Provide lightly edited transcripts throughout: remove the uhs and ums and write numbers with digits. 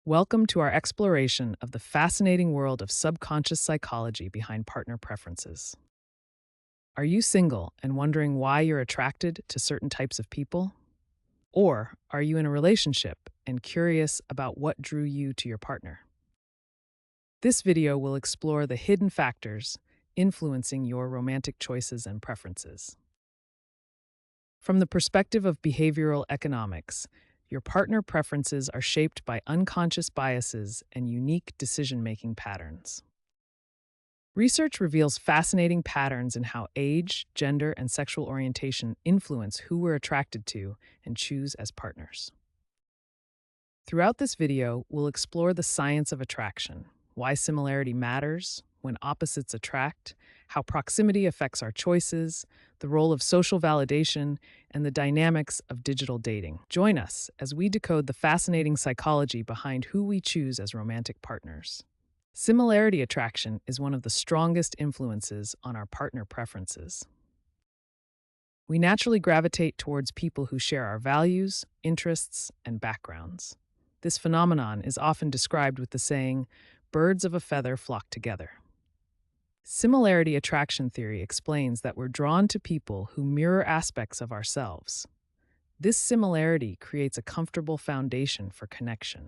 Welcome to our exploration of the fascinating world of subconscious psychology behind partner preferences. Are you single and wondering why you're attracted to certain types of people? Or are you in a relationship and curious about what drew you to your partner? This video will explore the hidden factors influencing your romantic choices and preferences. From the perspective of behavioral economics, your partner preferences are shaped by unconscious biases and unique decision making patterns. Research reveals fascinating patterns in how age, gender, and sexual orientation influence who we're attracted to and choose as partners. Throughout this video, we'll explore the science of attraction, why similarity matters, when opposites attract, how proximity affects our choices, the role of social validation, and the dynamics of digital dating. Join us as we decode the fascinating psychology behind who we choose as romantic partners. Similarity attraction is one of the strongest influences on our partner preferences. We naturally gravitate towards people who share our values, interests, and backgrounds. This phenomenon is often described with the saying, birds of a feather flock together. Similarity attraction theory explains that we're drawn to people who mirror aspects of ourselves. This similarity creates a comfortable foundation for connection.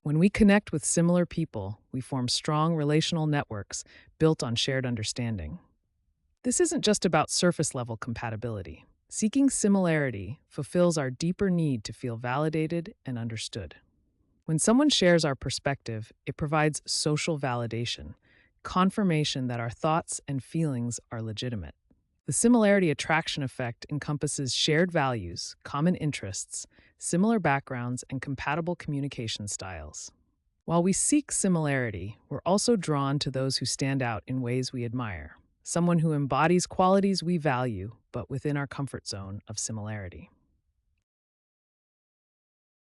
When we connect with similar people, we form strong relational networks built on shared understanding. This isn't just about surface-level compatibility. Seeking similarity fulfills our deeper need to feel validated and understood. When someone shares our perspective, it provides social validation, confirmation that our thoughts and feelings are legitimate. The similarity attraction effect encompasses shared values, common interests, similar backgrounds, and compatible communication styles. While we seek similarity, we're also drawn to those who stand out in ways we admire, someone who embodies qualities we value, but within our comfort zone of similarity.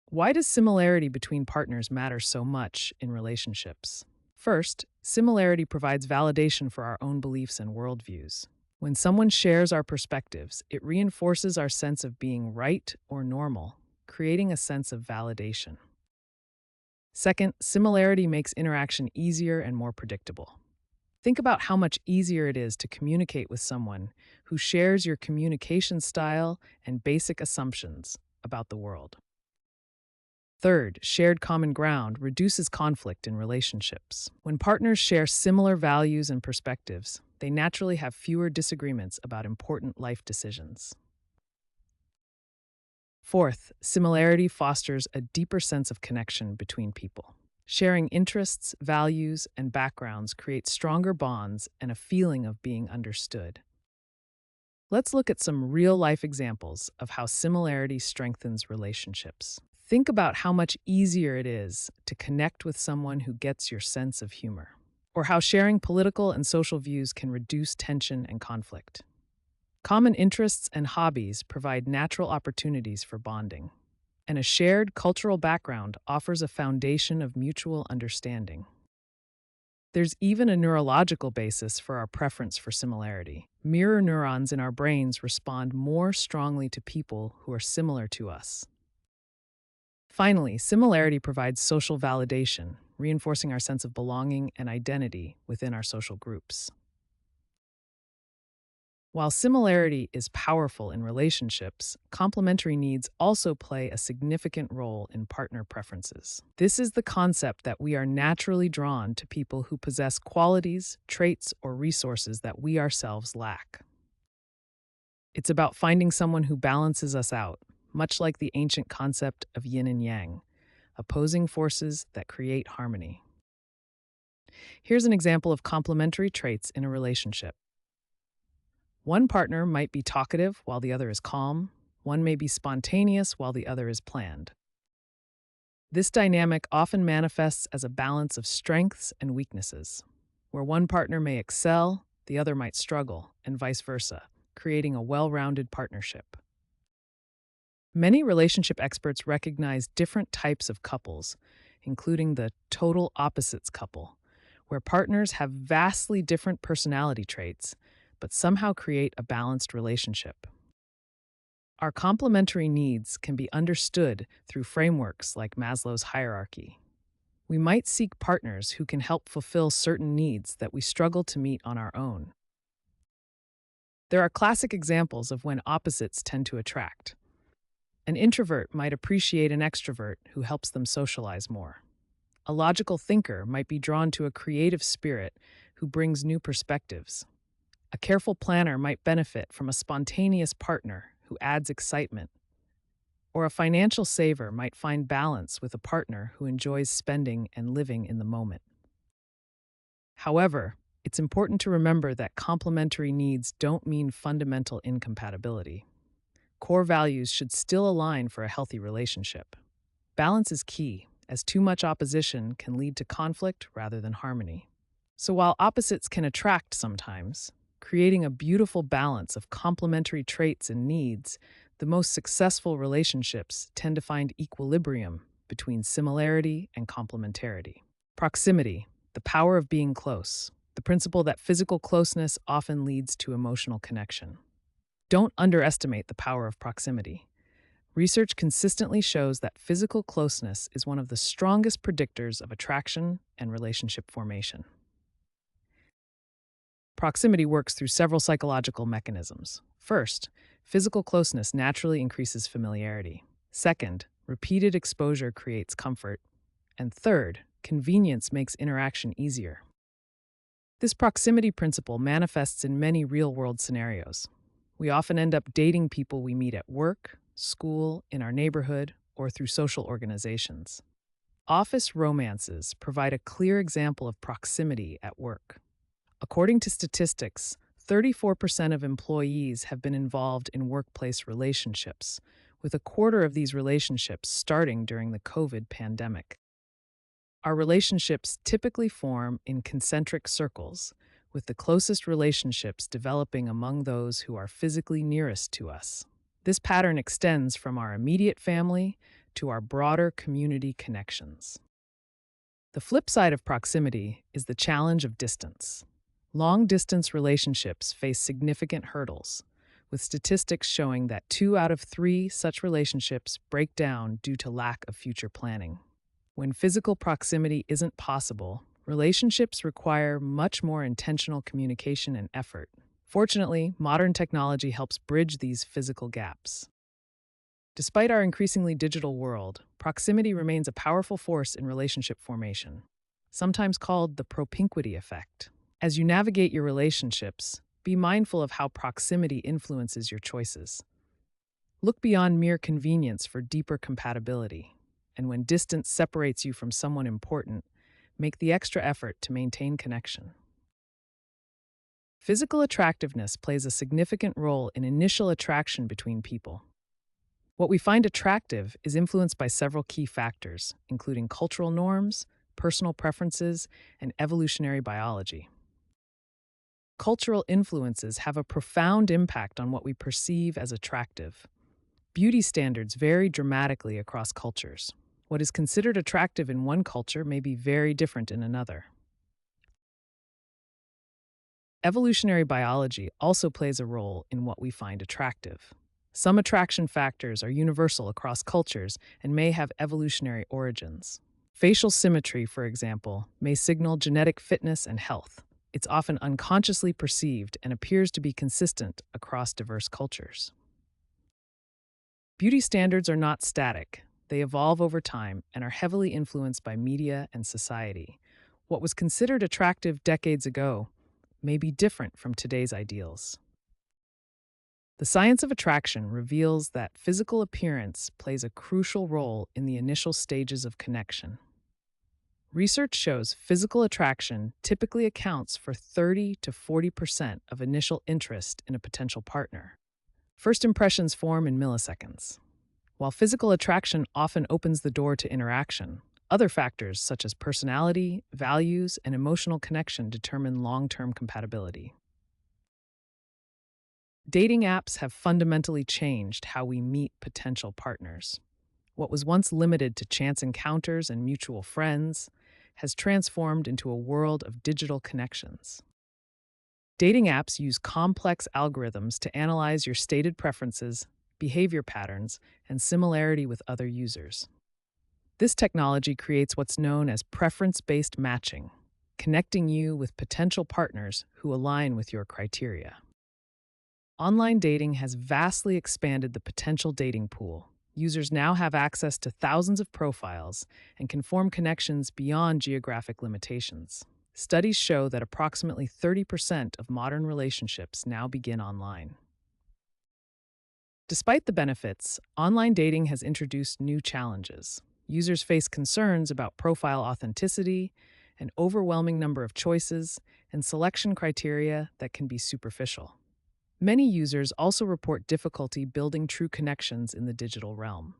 Why does similarity between partners matter so much in relationships? First, similarity provides validation for our own beliefs and worldviews. When someone shares our perspectives, it reinforces our sense of being right or normal, creating a sense of validation. Second, similarity makes interaction easier and more predictable. Think about how much easier it is to communicate with someone who shares your communication style and basic assumptions about the world. Third, shared common ground reduces conflict in relationships. When partners share similar values and perspectives, they naturally have fewer disagreements about important life decisions. Fourth, similarity fosters a deeper sense of connection between people. Sharing interests, values, and backgrounds creates stronger bonds and a feeling of being understood. Let's look at some real-life examples of how similarity strengthens relationships. Think about how much easier it is to connect with someone who gets your sense of humor, or how sharing political and social views can reduce tension and conflict. Common interests and hobbies provide natural opportunities for bonding, and a shared cultural background offers a foundation of mutual understanding. There's even a neurological basis for our preference for similarity. Mirror neurons in our brains respond more strongly to people who are similar to us. Finally, similarity provides social validation, reinforcing our sense of belonging and identity within our social groups. While similarity is powerful in relationships, complementary needs also play a significant role in partner preferences. This is the concept that we are naturally drawn to people who possess qualities, traits, or resources that we ourselves lack. It's about finding someone who balances us out, much like the ancient concept of yin and yang, opposing forces that create harmony. Here's an example of complementary traits in a relationship. One partner might be talkative while the other is calm. One may be spontaneous while the other is planned. This dynamic often manifests as a balance of strengths and weaknesses, where one partner may excel, the other might struggle, and vice versa, creating a well-rounded partnership. Many relationship experts recognize different types of couples, including the total opposites couple, where partners have vastly different personality traits, but somehow create a balanced relationship. Our complementary needs can be understood through frameworks like Maslow's hierarchy. We might seek partners who can help fulfill certain needs that we struggle to meet on our own. There are classic examples of when opposites tend to attract. An introvert might appreciate an extrovert who helps them socialize more. A logical thinker might be drawn to a creative spirit who brings new perspectives. A careful planner might benefit from a spontaneous partner who adds excitement. Or a financial saver might find balance with a partner who enjoys spending and living in the moment. However, it's important to remember that complementary needs don't mean fundamental incompatibility. Core values should still align for a healthy relationship. Balance is key, as too much opposition can lead to conflict rather than harmony. So while opposites can attract sometimes, creating a beautiful balance of complementary traits and needs, the most successful relationships tend to find equilibrium between similarity and complementarity. Proximity, the power of being close, the principle that physical closeness often leads to emotional connection. Don't underestimate the power of proximity. Research consistently shows that physical closeness is one of the strongest predictors of attraction and relationship formation. Proximity works through several psychological mechanisms. First, physical closeness naturally increases familiarity. Second, repeated exposure creates comfort. And third, convenience makes interaction easier. This proximity principle manifests in many real-world scenarios. We often end up dating people we meet at work, school, in our neighborhood, or through social organizations. Office romances provide a clear example of proximity at work. According to statistics, 34% of employees have been involved in workplace relationships, with a quarter of these relationships starting during the COVID pandemic. Our relationships typically form in concentric circles, with the closest relationships developing among those who are physically nearest to us. This pattern extends from our immediate family to our broader community connections. The flip side of proximity is the challenge of distance. Long-distance relationships face significant hurdles, with statistics showing that 2 out of 3 such relationships break down due to lack of future planning. When physical proximity isn't possible, relationships require much more intentional communication and effort. Fortunately, modern technology helps bridge these physical gaps. Despite our increasingly digital world, proximity remains a powerful force in relationship formation, sometimes called the propinquity effect. As you navigate your relationships, be mindful of how proximity influences your choices. Look beyond mere convenience for deeper compatibility, and when distance separates you from someone important, make the extra effort to maintain connection. Physical attractiveness plays a significant role in initial attraction between people. What we find attractive is influenced by several key factors, including cultural norms, personal preferences, and evolutionary biology. Cultural influences have a profound impact on what we perceive as attractive. Beauty standards vary dramatically across cultures. What is considered attractive in one culture may be very different in another. Evolutionary biology also plays a role in what we find attractive. Some attraction factors are universal across cultures and may have evolutionary origins. Facial symmetry, for example, may signal genetic fitness and health. It's often unconsciously perceived and appears to be consistent across diverse cultures. Beauty standards are not static. They evolve over time and are heavily influenced by media and society. What was considered attractive decades ago may be different from today's ideals. The science of attraction reveals that physical appearance plays a crucial role in the initial stages of connection. Research shows physical attraction typically accounts for 30 to 40% of initial interest in a potential partner. First impressions form in milliseconds. While physical attraction often opens the door to interaction, other factors such as personality, values, and emotional connection determine long-term compatibility. Dating apps have fundamentally changed how we meet potential partners. What was once limited to chance encounters and mutual friends has transformed into a world of digital connections. Dating apps use complex algorithms to analyze your stated preferences, behavior patterns, and similarity with other users. This technology creates what's known as preference-based matching, connecting you with potential partners who align with your criteria. Online dating has vastly expanded the potential dating pool. Users now have access to thousands of profiles and can form connections beyond geographic limitations. Studies show that approximately 30% of modern relationships now begin online. Despite the benefits, online dating has introduced new challenges. Users face concerns about profile authenticity, an overwhelming number of choices, and selection criteria that can be superficial. Many users also report difficulty building true connections in the digital realm.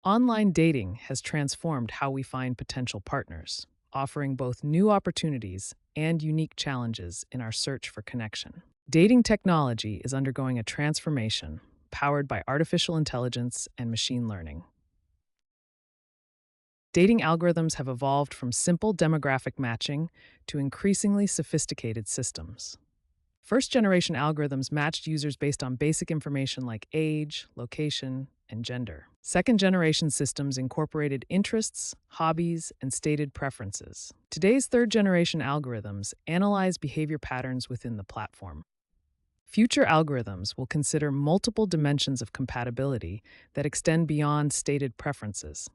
Online dating has transformed how we find potential partners, offering both new opportunities and unique challenges in our search for connection. Dating technology is undergoing a transformation powered by artificial intelligence and machine learning. Dating algorithms have evolved from simple demographic matching to increasingly sophisticated systems. First-generation algorithms matched users based on basic information like age, location, and gender. Second-generation systems incorporated interests, hobbies, and stated preferences. Today's third-generation algorithms analyze behavior patterns within the platform. Future algorithms will consider multiple dimensions of compatibility that extend beyond stated preferences.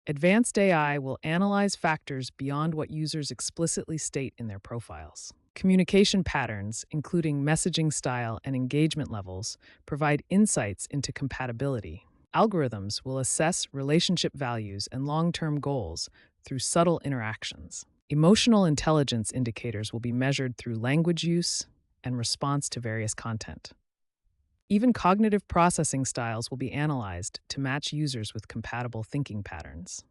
Advanced AI will analyze factors beyond what users explicitly state in their profiles. Communication patterns, including messaging style and engagement levels, provide insights into compatibility. Algorithms will assess relationship values and long-term goals through subtle interactions. Emotional intelligence indicators will be measured through language use and response to various content. Even cognitive processing styles will be analyzed to match users with compatible thinking patterns.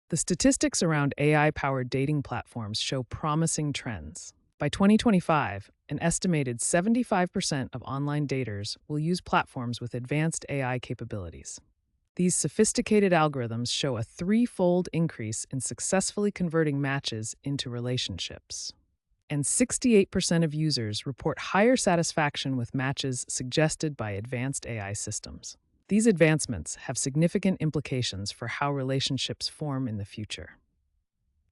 The statistics around AI-powered dating platforms show promising trends. By 2025, an estimated 75% of online daters will use platforms with advanced AI capabilities. These sophisticated algorithms show a threefold increase in successfully converting matches into relationships. And 68% of users report higher satisfaction with matches suggested by advanced AI systems. These advancements have significant implications for how relationships form in the future.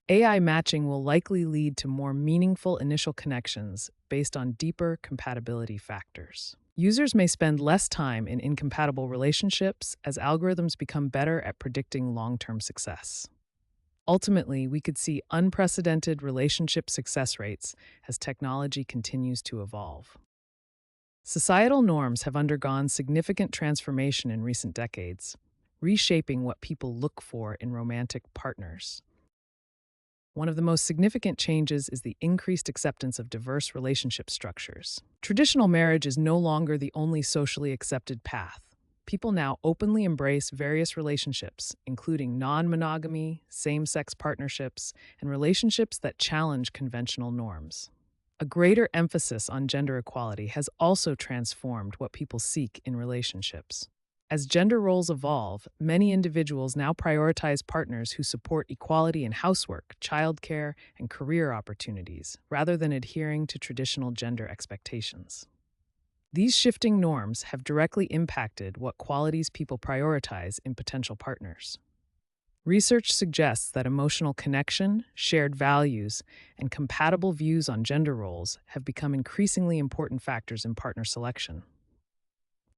AI matching will likely lead to more meaningful initial connections based on deeper compatibility factors. Users may spend less time in incompatible relationships as algorithms become better at predicting long-term success. Ultimately, we could see unprecedented relationship success rates as technology continues to evolve. Societal norms have undergone significant transformation in recent decades, reshaping what people look for in romantic partners. One of the most significant changes is the increased acceptance of diverse relationship structures. Traditional marriage is no longer the only socially accepted path. People now openly embrace various relationships, including non-monogamy, same-sex partnerships, and relationships that challenge conventional norms. A greater emphasis on gender equality has also transformed what people seek in relationships. As gender roles evolve, many individuals now prioritize partners who support equality in housework, childcare, and career opportunities, rather than adhering to traditional gender expectations. These shifting norms have directly impacted what qualities people prioritize in potential partners. Research suggests that emotional connection, shared values, and compatible views on gender roles have become increasingly important factors in partner selection.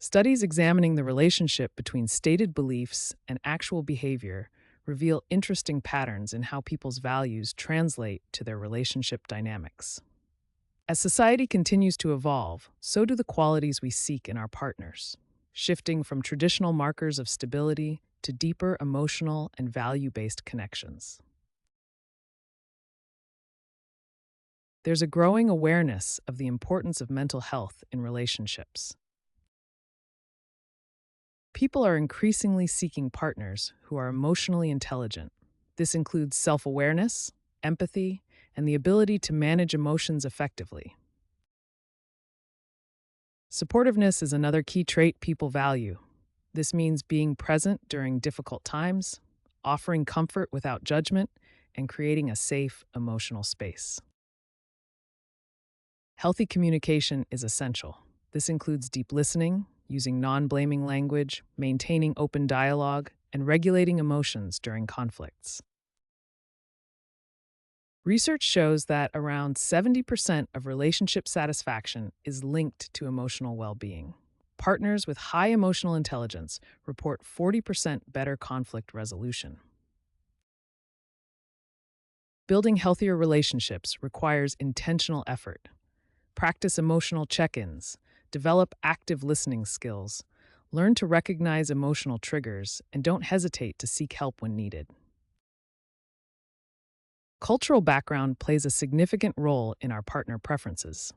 Studies examining the relationship between stated beliefs and actual behavior reveal interesting patterns in how people's values translate to their relationship dynamics. As society continues to evolve, so do the qualities we seek in our partners, shifting from traditional markers of stability to deeper emotional and value-based connections. There's a growing awareness of the importance of mental health in relationships. People are increasingly seeking partners who are emotionally intelligent. This includes self-awareness, empathy, and the ability to manage emotions effectively. Supportiveness is another key trait people value. This means being present during difficult times, offering comfort without judgment, and creating a safe, emotional space. Healthy communication is essential. This includes deep listening, using non-blaming language, maintaining open dialogue, and regulating emotions during conflicts. Research shows that around 70% of relationship satisfaction is linked to emotional well-being. Partners with high emotional intelligence report 40% better conflict resolution. Building healthier relationships requires intentional effort. Practice emotional check-ins, develop active listening skills, learn to recognize emotional triggers, and don't hesitate to seek help when needed. Cultural background plays a significant role in our partner preferences.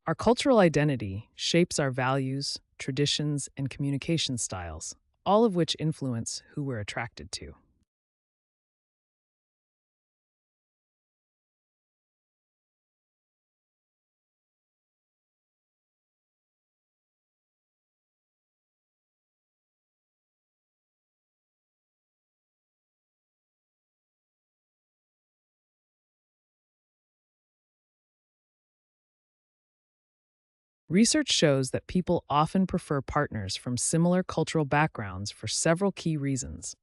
Our cultural identity shapes our values, traditions, and communication styles, all of which influence who we're attracted to. Research shows that people often prefer partners from similar cultural backgrounds for several key reasons.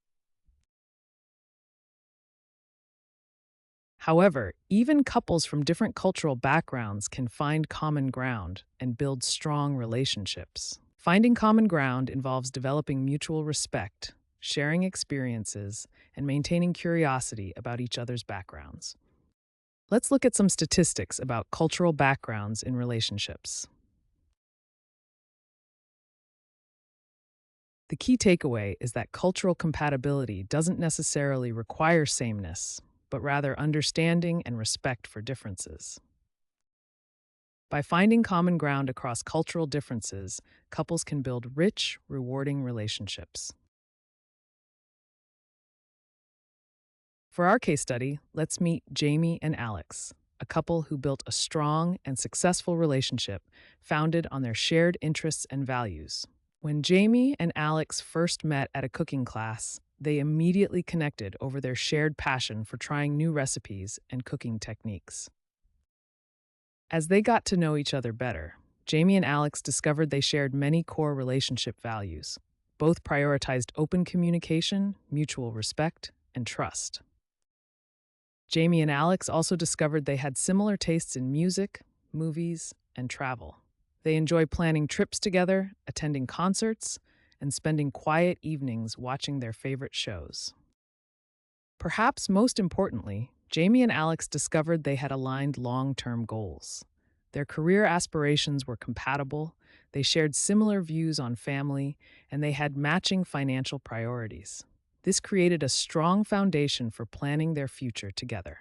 However, even couples from different cultural backgrounds can find common ground and build strong relationships. Finding common ground involves developing mutual respect, sharing experiences, and maintaining curiosity about each other's backgrounds. Let's look at some statistics about cultural backgrounds in relationships. The key takeaway is that cultural compatibility doesn't necessarily require sameness, but rather understanding and respect for differences. By finding common ground across cultural differences, couples can build rich, rewarding relationships. For our case study, let's meet Jamie and Alex, a couple who built a strong and successful relationship founded on their shared interests and values. When Jamie and Alex first met at a cooking class, they immediately connected over their shared passion for trying new recipes and cooking techniques. As they got to know each other better, Jamie and Alex discovered they shared many core relationship values. Both prioritized open communication, mutual respect, and trust. Jamie and Alex also discovered they had similar tastes in music, movies, and travel. They enjoy planning trips together, attending concerts, and spending quiet evenings watching their favorite shows. Perhaps most importantly, Jamie and Alex discovered they had aligned long-term goals. Their career aspirations were compatible, they shared similar views on family, and they had matching financial priorities. This created a strong foundation for planning their future together.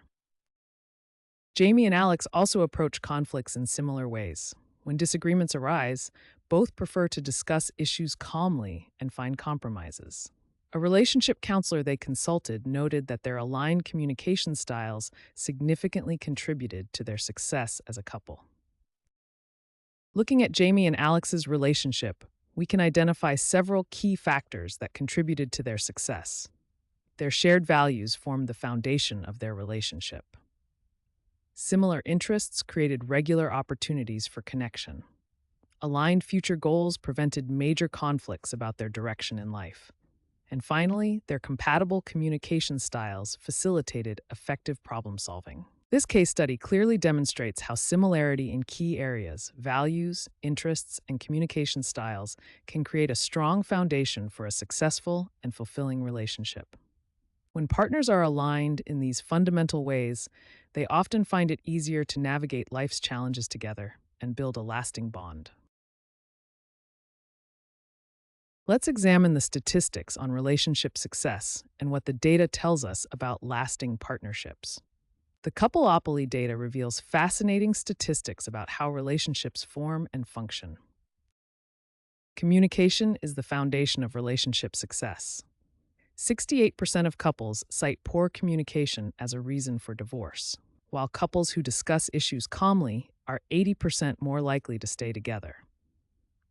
Jamie and Alex also approach conflicts in similar ways. When disagreements arise, both prefer to discuss issues calmly and find compromises. A relationship counselor they consulted noted that their aligned communication styles significantly contributed to their success as a couple. Looking at Jamie and Alex's relationship, we can identify several key factors that contributed to their success. Their shared values formed the foundation of their relationship. Similar interests created regular opportunities for connection. Aligned future goals prevented major conflicts about their direction in life. And finally, their compatible communication styles facilitated effective problem solving. This case study clearly demonstrates how similarity in key areas, values, interests, and communication styles can create a strong foundation for a successful and fulfilling relationship. When partners are aligned in these fundamental ways, they often find it easier to navigate life's challenges together and build a lasting bond. Let's examine the statistics on relationship success and what the data tells us about lasting partnerships. The Coupleopoly data reveals fascinating statistics about how relationships form and function. Communication is the foundation of relationship success. 68% of couples cite poor communication as a reason for divorce, while couples who discuss issues calmly are 80% more likely to stay together.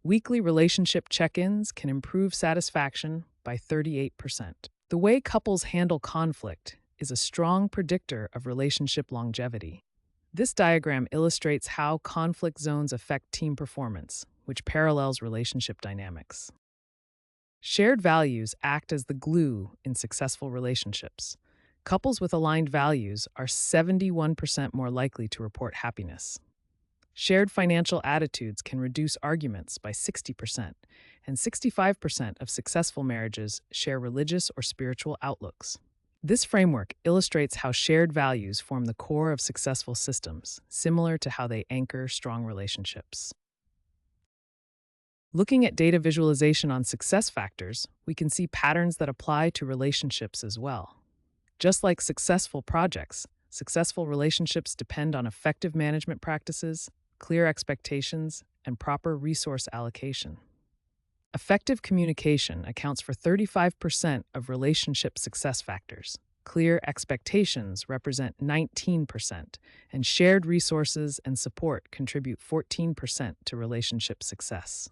Weekly relationship check-ins can improve satisfaction by 38%. The way couples handle conflict is a strong predictor of relationship longevity. This diagram illustrates how conflict zones affect team performance, which parallels relationship dynamics. Shared values act as the glue in successful relationships. Couples with aligned values are 71% more likely to report happiness. Shared financial attitudes can reduce arguments by 60%, and 65% of successful marriages share religious or spiritual outlooks. This framework illustrates how shared values form the core of successful systems, similar to how they anchor strong relationships. Looking at data visualization on success factors, we can see patterns that apply to relationships as well. Just like successful projects, successful relationships depend on effective management practices, clear expectations, and proper resource allocation. Effective communication accounts for 35% of relationship success factors. Clear expectations represent 19%, and shared resources and support contribute 14% to relationship success.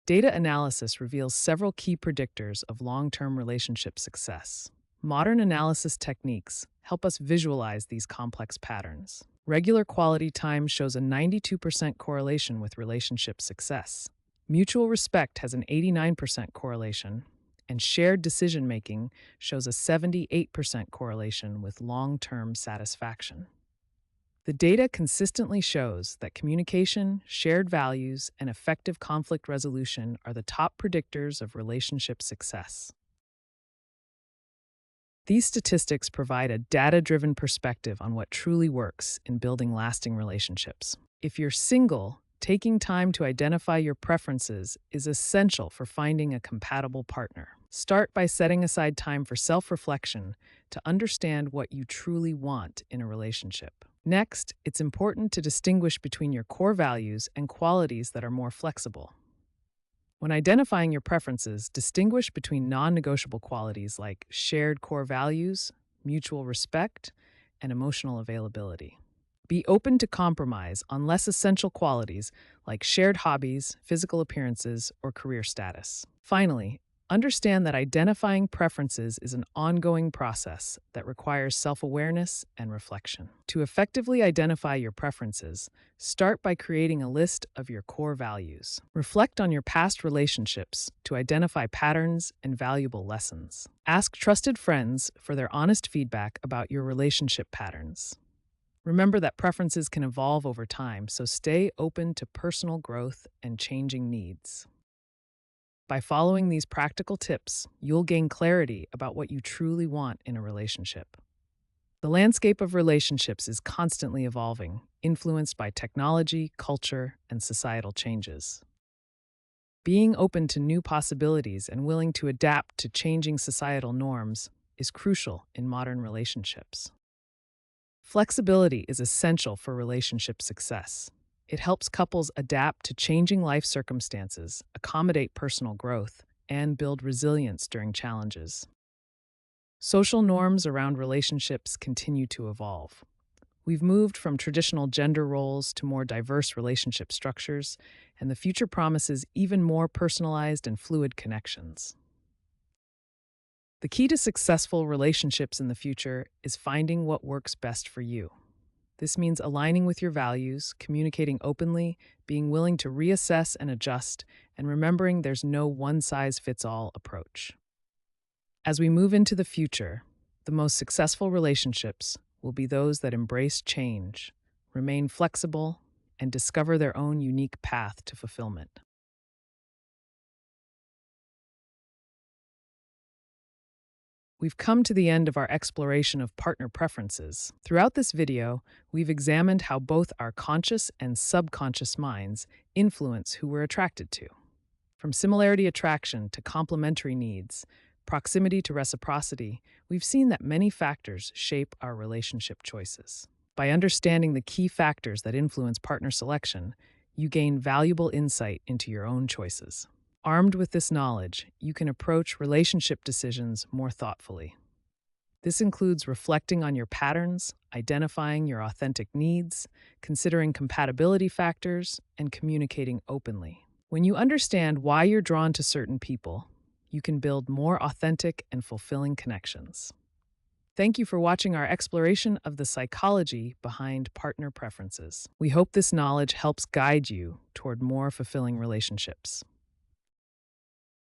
Data analysis reveals several key predictors of long-term relationship success. Modern analysis techniques help us visualize these complex patterns. Regular quality time shows a 92% correlation with relationship success. Mutual respect has an 89% correlation, and shared decision-making shows a 78% correlation with long-term satisfaction. The data consistently shows that communication, shared values, and effective conflict resolution are the top predictors of relationship success. These statistics provide a data-driven perspective on what truly works in building lasting relationships. If you're single, taking time to identify your preferences is essential for finding a compatible partner. Start by setting aside time for self-reflection to understand what you truly want in a relationship. Next, it's important to distinguish between your core values and qualities that are more flexible. When identifying your preferences, distinguish between non-negotiable qualities like shared core values, mutual respect, and emotional availability. Be open to compromise on less essential qualities like shared hobbies, physical appearances, or career status. Finally, understand that identifying preferences is an ongoing process that requires self-awareness and reflection. To effectively identify your preferences, start by creating a list of your core values. Reflect on your past relationships to identify patterns and valuable lessons. Ask trusted friends for their honest feedback about your relationship patterns. Remember that preferences can evolve over time, so stay open to personal growth and changing needs. By following these practical tips, you'll gain clarity about what you truly want in a relationship. The landscape of relationships is constantly evolving, influenced by technology, culture, and societal changes. Being open to new possibilities and willing to adapt to changing societal norms is crucial in modern relationships. Flexibility is essential for relationship success. It helps couples adapt to changing life circumstances, accommodate personal growth, and build resilience during challenges. Social norms around relationships continue to evolve. We've moved from traditional gender roles to more diverse relationship structures, and the future promises even more personalized and fluid connections. The key to successful relationships in the future is finding what works best for you. This means aligning with your values, communicating openly, being willing to reassess and adjust, and remembering there's no one-size-fits-all approach. As we move into the future, the most successful relationships will be those that embrace change, remain flexible, and discover their own unique path to fulfillment. We've come to the end of our exploration of partner preferences. Throughout this video, we've examined how both our conscious and subconscious minds influence who we're attracted to. From similarity attraction to complementary needs, proximity to reciprocity, we've seen that many factors shape our relationship choices. By understanding the key factors that influence partner selection, you gain valuable insight into your own choices. Armed with this knowledge, you can approach relationship decisions more thoughtfully. This includes reflecting on your patterns, identifying your authentic needs, considering compatibility factors, and communicating openly. When you understand why you're drawn to certain people, you can build more authentic and fulfilling connections. Thank you for watching our exploration of the psychology behind partner preferences. We hope this knowledge helps guide you toward more fulfilling relationships.